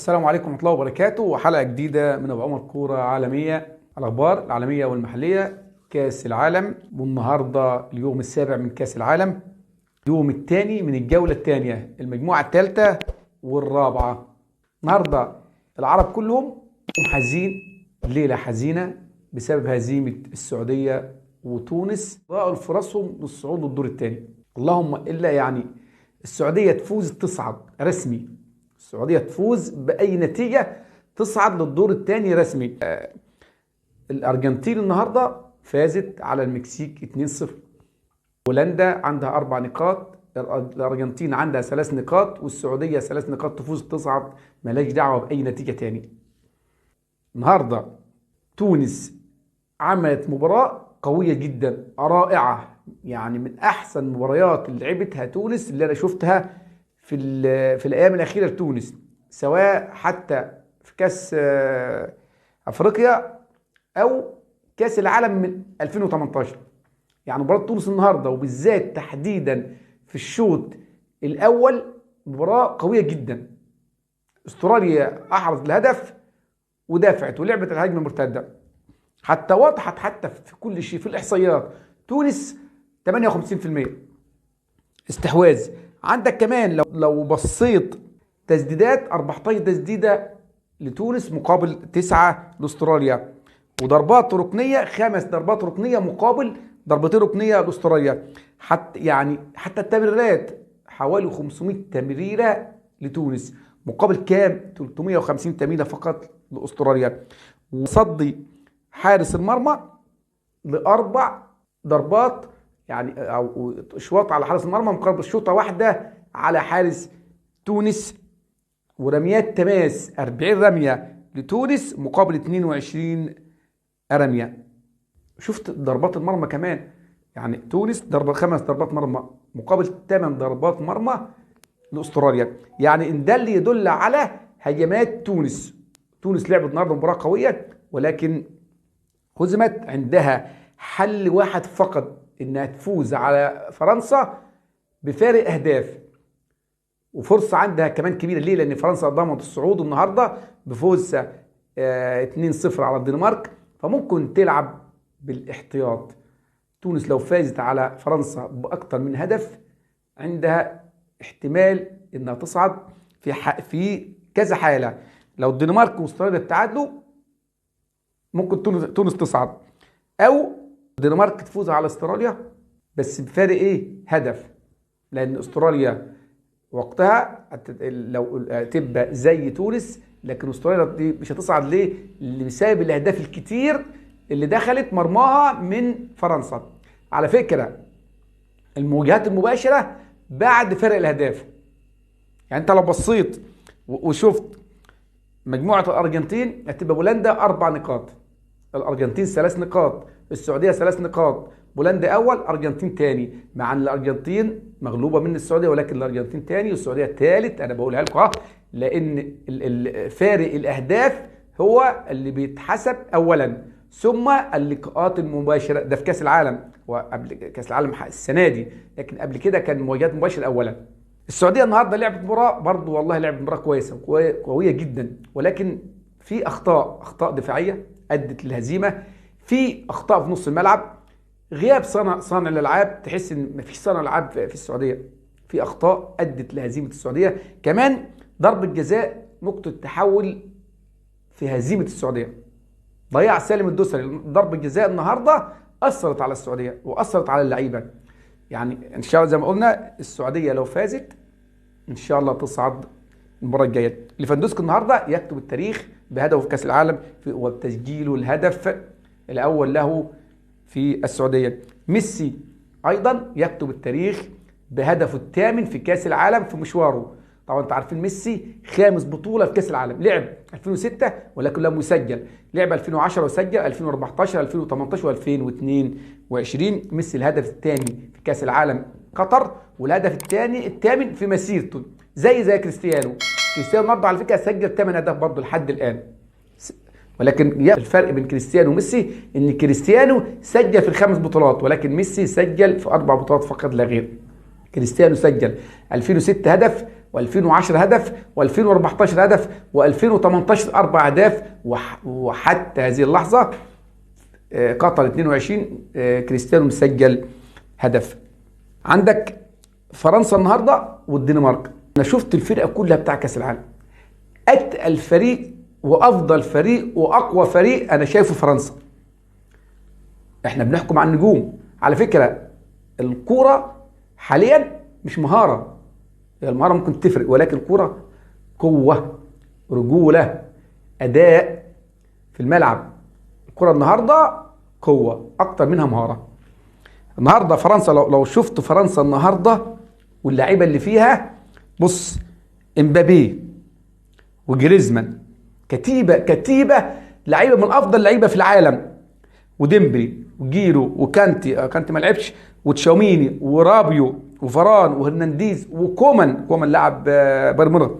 السلام عليكم ورحمة الله وبركاته، وحلقة جديدة من أبو عمر كورة عالمية. الأخبار العالمية والمحلية، كأس العالم، والنهاردة اليوم السابع من كأس العالم، اليوم الثاني من الجولة الثانية، المجموعة الثالثة والرابعة. النهاردة العرب كلهم حزين، ليلة حزينة بسبب هزيمة السعودية وتونس، ضاعوا فرصهم للصعود للدور الثاني. اللهم إلا يعني السعودية تفوز تصعد رسمي، السعودية تفوز بأي نتيجة تصعد للدور الثاني رسمي. الأرجنتين النهاردة فازت على المكسيك 2-0. هولندا عندها 4 نقاط، الأرجنتين عندها 3 نقاط، والسعودية 3 نقاط تفوز تصعد، ملاش دعوة بأي نتيجة تاني. النهاردة تونس عملت مباراة قوية جدا، رائعة، يعني من أحسن المباريات اللي لعبتها تونس اللي أنا شفتها في الأيام الأخيرة لتونس، سواء حتى في كأس أفريقيا أو كأس العالم من 2018. يعني مباراة تونس النهاردة وبالذات تحديدا في الشوط الأول مباراة قوية جدا. استراليا أحرز الهدف ودافعت ولعبت الهجمة المرتدة، حتى وضحت حتى في كل شيء في الإحصائيات. تونس 58% استحواذ. عندك كمان لو بصيت تسديدات، 14 تسديدة لتونس مقابل 9 لاستراليا، وضربات ركنية 5 ضربات ركنية مقابل 2 ركنية لاستراليا. حتى التمريرات حوالي 500 تمريرة لتونس مقابل كام 350 تمريرة فقط لاستراليا. وصدي حارس المرمى ل4 ضربات، يعني او اشواط على حارس المرمى مقابل شوطه واحده على حارس تونس. ورميات تماس 40 رميه لتونس مقابل 22 رميه. شفت ضربات المرمى كمان، يعني تونس 5 ضربات مرمى مقابل 8 ضربات مرمى لاستراليا. يعني ان ده اللي يدل على هجمات تونس. تونس لعبت النهارده مباراه قويه، ولكن هزمت عندها حل واحد فقط، انها تفوز على فرنسا بفارق اهداف. وفرصه عندها كمان كبيره، ليه؟ لان فرنسا ضمنت الصعود النهارده بفوزها 2-0 على الدنمارك، فممكن تلعب بالاحتياط. تونس لو فازت على فرنسا باكثر من هدف عندها احتمال انها تصعد في كذا حاله. لو الدنمارك واستراليا تعادلوا ممكن تونس تصعد، او الدنمارك تفوز على استراليا بس بفارق هدف، لان استراليا وقتها لو تبقى زي تونس، لكن استراليا دي مش هتصعد. ليه؟ بسبب الاهداف الكتير اللي دخلت مرماها من فرنسا. على فكره المواجهات المباشره بعد فرق الاهداف، يعني انت لو بصيت وشفت مجموعه الارجنتين هتبقى بولندا 4 نقاط، الارجنتين 3 نقاط، السعوديه 3 نقاط، بولندا اول، ارجنتين تاني، مع ان الارجنتين مغلوبه من السعوديه، ولكن الارجنتين تاني والسعوديه ثالث. انا بقولها لكم لان فارق الاهداف هو اللي بيتحسب اولا، ثم اللقاءات المباشره. ده في كاس العالم، وقبل كاس العالم السنه دي، لكن قبل كده كان مواجهات مباشره اولا. السعوديه النهارده لعبت مباراه برضه، والله لعبت مباراه كويسه قويه جدا، ولكن في اخطاء دفاعيه ادت للهزيمه، في اخطاء في نص الملعب، غياب صانع الالعاب. تحس ان مفيش صانع العاب في السعوديه، في اخطاء ادت لهزيمه السعوديه. كمان ضربه جزاء ممكن تحول في هزيمه السعوديه، ضياع سالم الدوسري ضربه جزاء النهارده اثرت على السعوديه واثرت على اللعيبه. يعني ان شاء الله زي ما قلنا السعوديه لو فازت ان شاء الله تصعد المباراه الجايه. ليفاندوسكي النهارده يكتب التاريخ بهدفه في كاس العالم وبتسجيله الهدف الاول له في السعوديه. ميسي ايضا يكتب التاريخ بهدفه الثامن في كاس العالم في مشواره. طبعا انتوا عارفين ميسي 5 بطوله في كاس العالم، لعب 2006 ولكن لم يسجل، لعب 2010 وسجل، 2014 2018 و2022. ميسي الهدف الثاني في كاس العالم قطر، والهدف الثامن في مسيرته، زي كريستيانو النهارده على فكره سجل 8 اهداف برضه لحد الان. ولكن الفرق بين كريستيانو وميسي ان كريستيانو سجل في ال5 بطولات، ولكن ميسي سجل في 4 بطولات فقط لا غير. كريستيانو سجل 2006 هدف و2010 هدف و2014 هدف و2018 4 أهداف وحتى هذه اللحظة قطر 22 كريستيانو مسجل هدف. عندك فرنسا النهارده والدنمارك. انا شفت الفرقه كلها بتاع كاس العالم، اتقل فريق وافضل فريق واقوى فريق انا شايفه فرنسا. احنا بنحكم على النجوم على فكره. الكوره حاليا مش مهاره، المهاره ممكن تفرق، ولكن الكوره قوه، رجوله، اداء في الملعب. الكوره النهارده قوه اكتر منها مهاره. النهارده فرنسا لو شفت فرنسا النهارده واللعيبه اللي فيها، بص، امبابي وجريزمان، كتيبه لعيبه من افضل لعيبه في العالم، وديمبلي وجيرو وكانتي ما لعبش، وتشاوميني ورابيو وفران وهرنانديز وكومان لاعب بايرن ميونخ،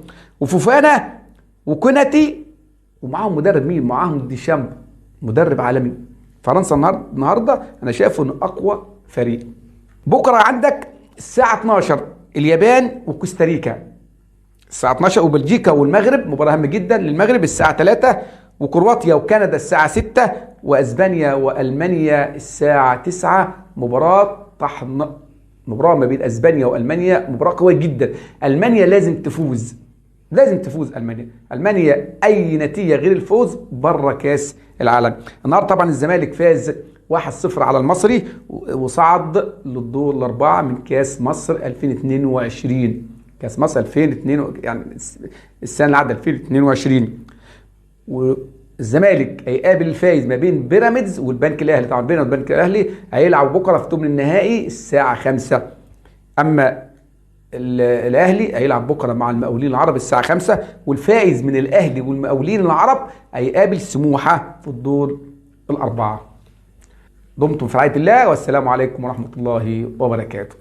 وفوفانا وكوناتي، ومعاهم مدرب مين؟ معاهم ديشامب، مدرب عالمي. فرنسا النهارده انا شايفه انه اقوى فريق. بكره عندك الساعه 12 اليابان وكوستاريكا، الساعه 12 وبلجيكا والمغرب، مباراه هامه جدا للمغرب الساعه 3، وكرواتيا وكندا الساعه 6، واسبانيا والمانيا الساعه 9. مباراه طحن، مباراه ما بين اسبانيا والمانيا، مباراه قويه جدا. المانيا لازم تفوز، المانيا اي نتيجه غير الفوز بره كاس العالم. النهارده طبعا الزمالك فاز 1-0 على المصري وصعد للدور الاربعه من كاس مصر 2022. كاس مصر 2002 يعني السنه اللي عدت 2022. والزمالك هيقابل الفايز ما بين بيراميدز والبنك الاهلي. طبعا بيراميدز والبنك الاهلي هيلعبوا بكره في ثمن النهائي الساعه 5. اما الاهلي هيلعب بكره مع المقاولين العرب الساعه 5، والفائز من الاهلي والمقاولين العرب هيقابل سموحه في الدور الاربعه. دمتم في رعايه الله، والسلام عليكم ورحمه الله وبركاته.